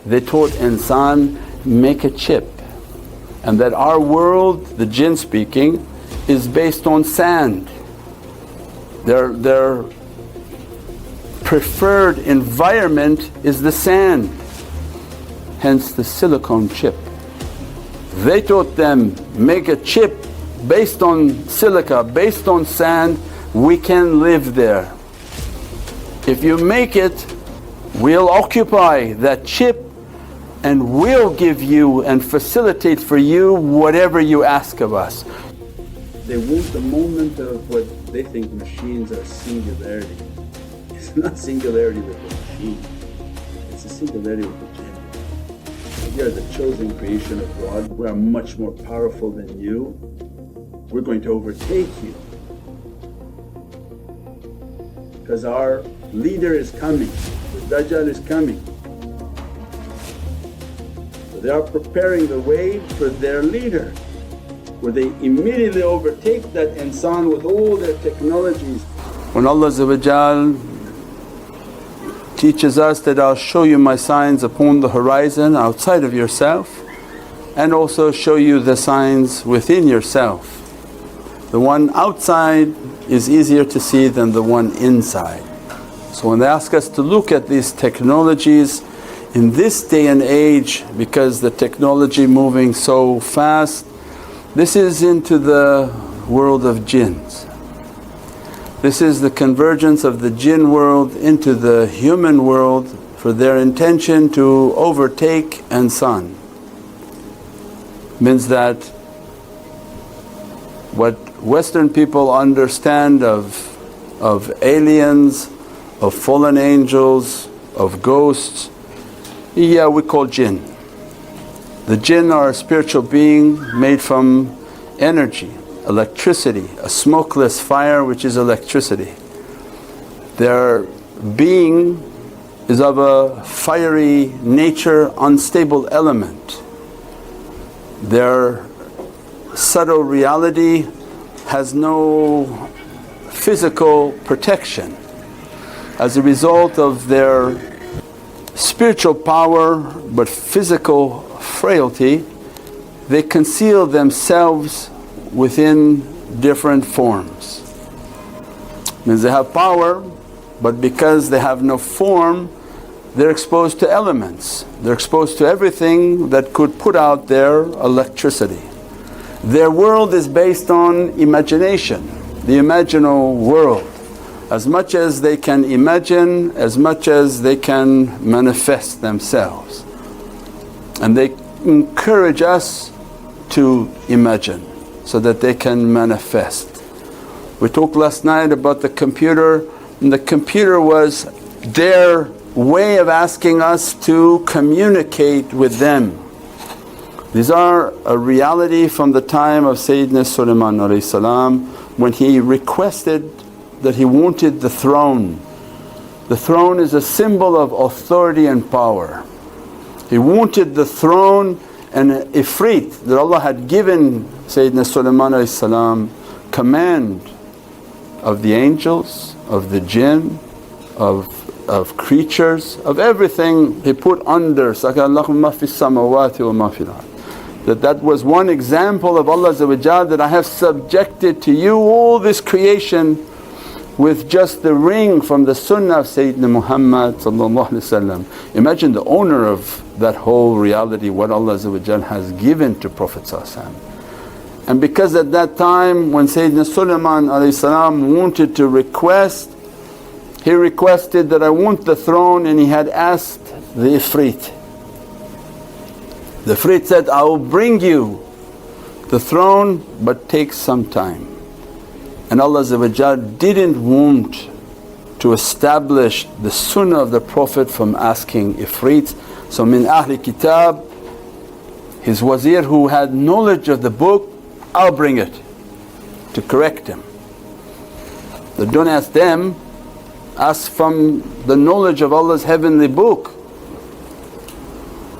they taught insan, make a chip, and that our world, the jinn speaking, is based on sand. Their preferred environment is the sand, hence the silicone chip. They taught them, make a chip based on silica, based on sand, we can live there. If you make it, we'll occupy that chip and we'll give you and facilitate for you whatever you ask of us. They want the moment of what they think machines are singularity. It's not singularity with the machine, it's a singularity with the jinn. We are the chosen creation of God, we are much more powerful than you, we're going to overtake you. Because our leader is coming, the Dajjal is coming. So they are preparing the way for their leader, where they immediately overtake that insan with all their technologies. When Allah teaches us that, I'll show you my signs upon the horizon outside of yourself, and also show you the signs within yourself. The one outside is easier to see than the one inside. So when they ask us to look at these technologies in this day and age, because the technology moving so fast, this is into the world of jinns. This is the convergence of the jinn world into the human world for their intention to overtake insan. Means that what Western people understand of aliens, of fallen angels, of ghosts, yeah, we call jinn. The jinn are a spiritual being made from energy, electricity, a smokeless fire which is electricity. Their being is of a fiery nature, unstable element. Their subtle reality has no physical protection. As a result of their spiritual power but physical frailty, they conceal themselves within different forms. Means they have power, but because they have no form, they're exposed to elements, they're exposed to everything that could put out their electricity. Their world is based on imagination, the imaginal world. As much as they can imagine, as much as they can manifest themselves. And they encourage us to imagine so that they can manifest. We talked last night about the computer, and the computer was their way of asking us to communicate with them. These are a reality from the time of Sayyidina Sulaiman when he requested that he wanted the throne. The throne is a symbol of authority and power. He wanted the throne, and Ifrit that Allah had given Sayyidina Sulaiman command of the angels, of the jinn, of creatures, of everything He put under. Sakallahu ma fi samawati wa ma fil ard. That was one example of Allah that I have subjected to you all this creation with just the ring from the sunnah of Sayyidina Muhammad. Imagine the owner of that whole reality, what Allah has given to Prophet. And because at that time when Sayyidina Sulaiman wanted to request, he requested that, I want the throne, and he had asked the Ifrit. The Ifrit said, I will bring you the throne but take some time. And Allah didn't want to establish the sunnah of the Prophet from asking Ifrit. So min Ahli Kitab, his wazir who had knowledge of the book, I'll bring it to correct him. But don't ask them, ask from the knowledge of Allah's heavenly book.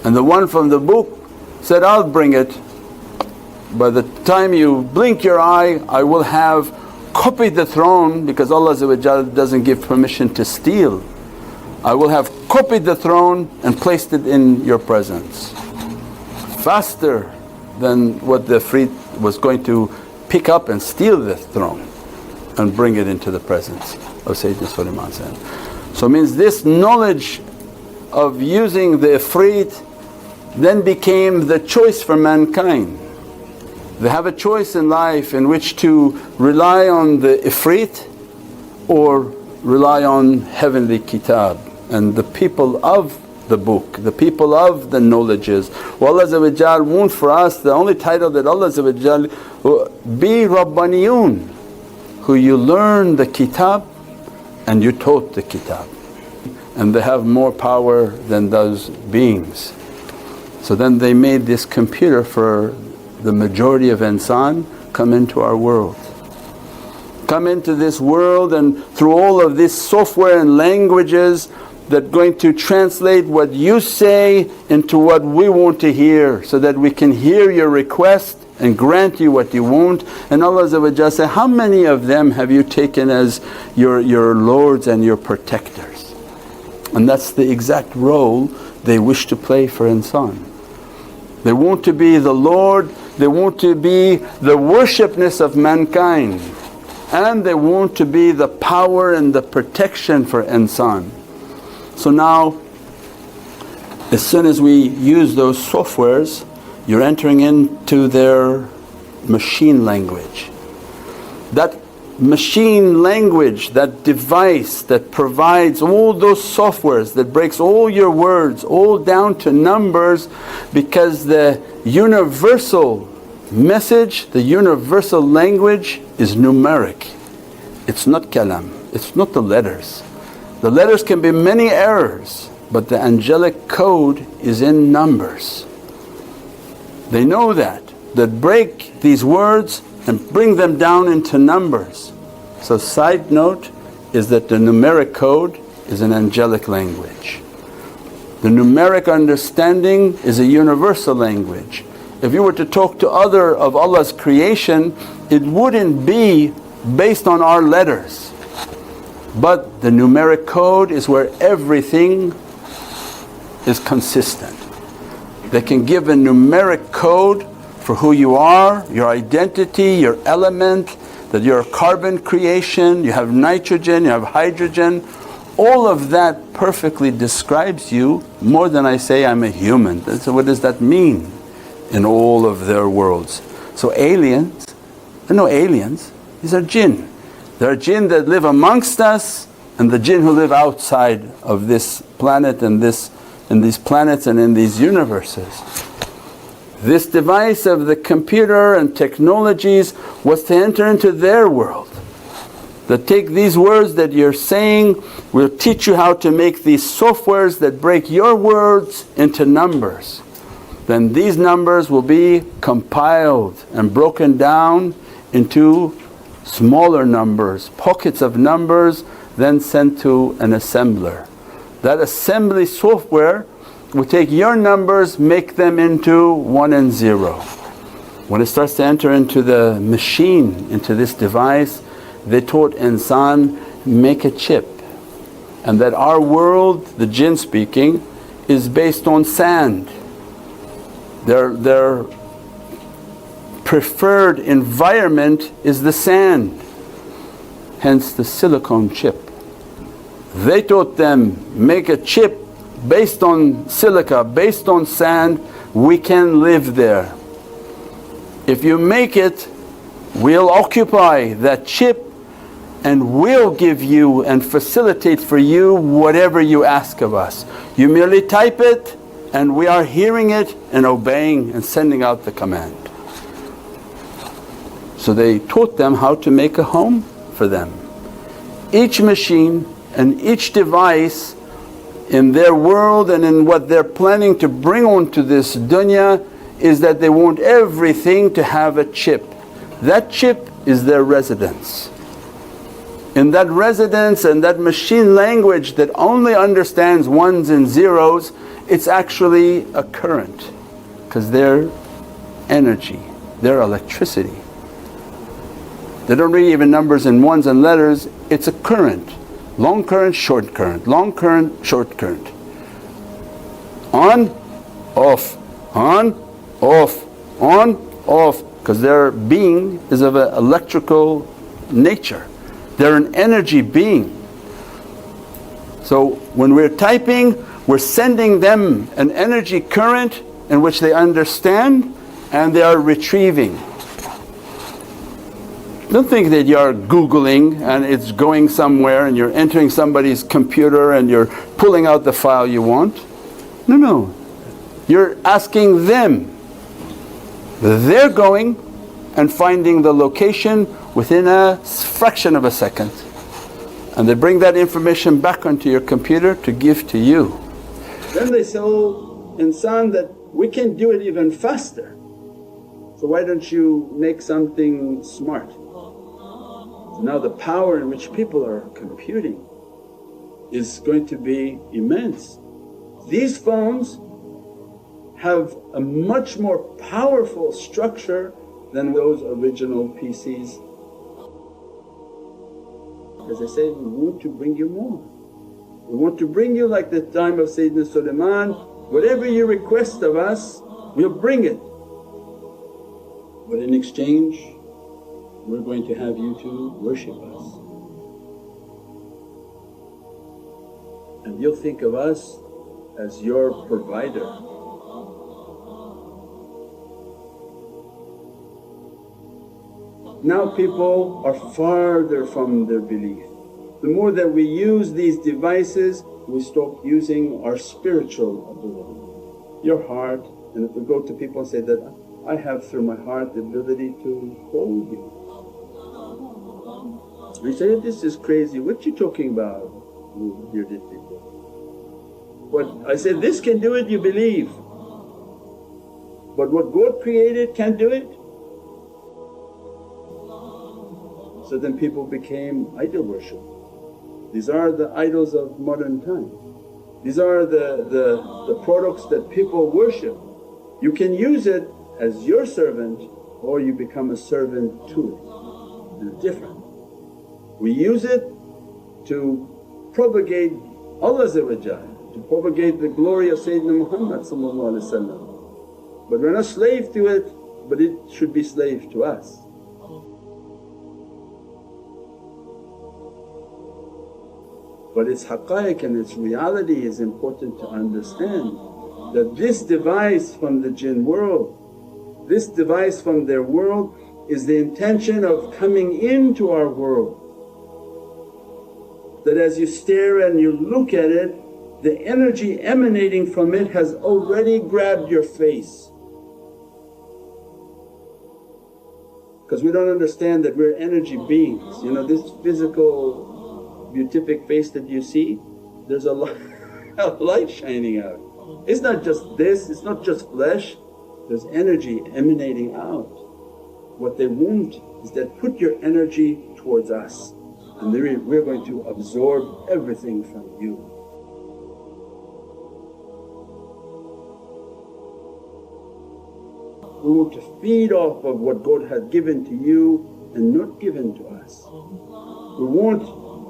And the one from the book said, I'll bring it. By the time you blink your eye, I will have copied the throne, because Allah doesn't give permission to steal. I will have copied the throne and placed it in your presence. Faster than what the Ifrit was going to pick up and steal the throne and bring it into the presence of Sayyidina Sulaiman. So it means this knowledge of using the Ifrit then became the choice for mankind. They have a choice in life in which to rely on the Ifrit or rely on heavenly kitab and the people of the book, the people of the knowledges. Well, Allah wants for us, the only title that Allah be Rabbaniyun, who you learn the kitab and you taught the kitab, and they have more power than those beings. So then they made this computer for the majority of insan come into our world. Come into this world, and through all of this software and languages that going to translate what you say into what we want to hear, so that we can hear your request and grant you what you want. And Allah say, how many of them have you taken as your lords and your protectors? And that's the exact role they wish to play for insan. They want to be the Lord, they want to be the worshipness of mankind, and they want to be the power and the protection for insan. So now as soon as we use those softwares, you're entering into their machine language. That machine language, that device that provides all those softwares, that breaks all your words all down to numbers, because the universal message, the universal language is numeric. It's not kalam, it's not the letters. The letters can be many errors, but the angelic code is in numbers. They know that break these words and bring them down into numbers. So side note is that the numeric code is an angelic language. The numeric understanding is a universal language. If you were to talk to other of Allah's creation, it wouldn't be based on our letters. But the numeric code is where everything is consistent. They can give a numeric code for who you are, your identity, your element, that you're a carbon creation, you have nitrogen, you have hydrogen. All of that perfectly describes you more than I say I'm a human. So what does that mean in all of their worlds? So aliens, they're no aliens, these are jinn. There are jinn that live amongst us and the jinn who live outside of this planet and these planets and in these universes. This device of the computer and technologies was to enter into their world. That take these words that you're saying, we'll teach you how to make these softwares that break your words into numbers. Then these numbers will be compiled and broken down into smaller numbers, pockets of numbers, then sent to an assembler. That assembly software will take your numbers, make them into 1 and 0. When it starts to enter into the machine, into this device, they taught insan, make a chip. And that our world, the jinn speaking, is based on sand. Their preferred environment is the sand, hence the silicone chip. They taught them, make a chip based on silica, based on sand, we can live there. If you make it, we'll occupy that chip and we'll give you and facilitate for you whatever you ask of us. You merely type it and we are hearing it and obeying and sending out the command. So they taught them how to make a home for them. Each machine and each device in their world and in what they're planning to bring onto this dunya is that they want everything to have a chip. That chip is their residence. In that residence and that machine language that only understands ones and zeros, it's actually a current, because they're energy, they're electricity. They don't read even numbers in ones and letters, it's a current. Long current, short current, long current, short current. On, off, on, off, on, off, because their being is of an electrical nature. They're an energy being. So when we're typing, we're sending them an energy current in which they understand and they are retrieving. Don't think that you're Googling and it's going somewhere and you're entering somebody's computer and you're pulling out the file you want. No, no. You're asking them. They're going and finding the location within a fraction of a second. And they bring that information back onto your computer to give to you. Then they say, oh insan, that we can do it even faster. So why don't you make something smart? So now the power in which people are computing is going to be immense. These phones have a much more powerful structure than those original PCs. Because they say, we want to bring you more. We want to bring you like the time of Sayyidina Sulaiman, whatever you request of us we'll bring it. But in exchange we're going to have you to worship us. And you'll think of us as your provider. Now people are farther from their belief. The more that we use these devices, we stop using our spiritual ability. Your heart, and if we go to people and say that, I have through my heart the ability to hold you. We say, this is crazy, what you talking about, you bearded people? But I said, this can do it, you believe. But what God created can't do it. So then people became idol worship. These are the idols of modern time. These are the products that people worship. You can use it as your servant or you become a servant to it. They're different. We use it to propagate Allah, to propagate the glory of Sayyidina Muhammad. But we're not slave to it, but it should be slave to us. But its haqqaiq and its reality is important to understand that this device from the jinn world, this device from their world is the intention of coming into our world. That as you stare and you look at it, the energy emanating from it has already grabbed your face. Because we don't understand that we're energy beings. This physical beatific face that you see, there's a light shining out. It's not just this, it's not just flesh, there's energy emanating out. What they want is that put your energy towards us and we're going to absorb everything from you. We want to feed off of what God has given to you and not given to us. We want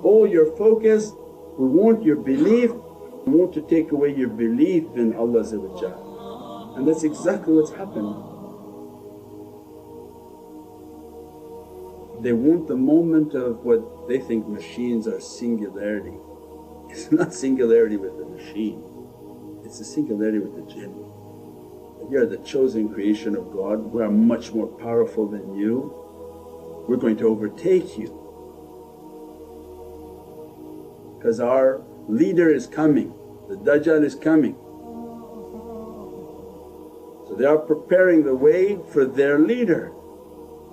all your focus, we want your belief, we want to take away your belief in Allah, and that's exactly what's happening. They want the moment of what they think machines are singularity. It's not singularity with the machine, it's a singularity with the jinn. You are the chosen creation of God, we are much more powerful than you, we're going to overtake you. Because our leader is coming, the Dajjal is coming. So they are preparing the way for their leader,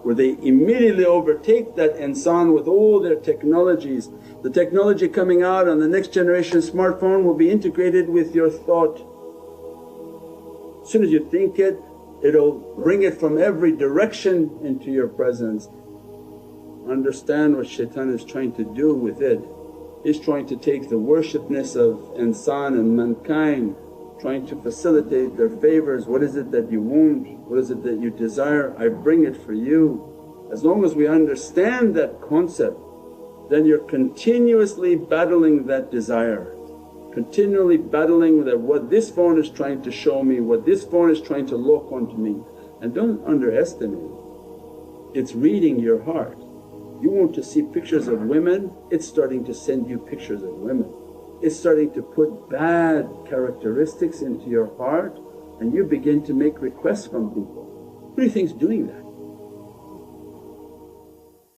where they immediately overtake that insan with all their technologies. The technology coming out on the next generation smartphone will be integrated with your thought. As soon as you think it, it'll bring it from every direction into your presence. Understand what shaitan is trying to do with it. He's trying to take the worshipness of insan and mankind, trying to facilitate their favours. What is it that you want? What is it that you desire? I bring it for you. As long as we understand that concept, then you're continuously battling that desire. continually battling with what this phone is trying to show me, what this phone is trying to lock onto me. And don't underestimate it, it's reading your heart. You want to see pictures of women, it's starting to send you pictures of women. It's starting to put bad characteristics into your heart and you begin to make requests from people. What do you think's doing that?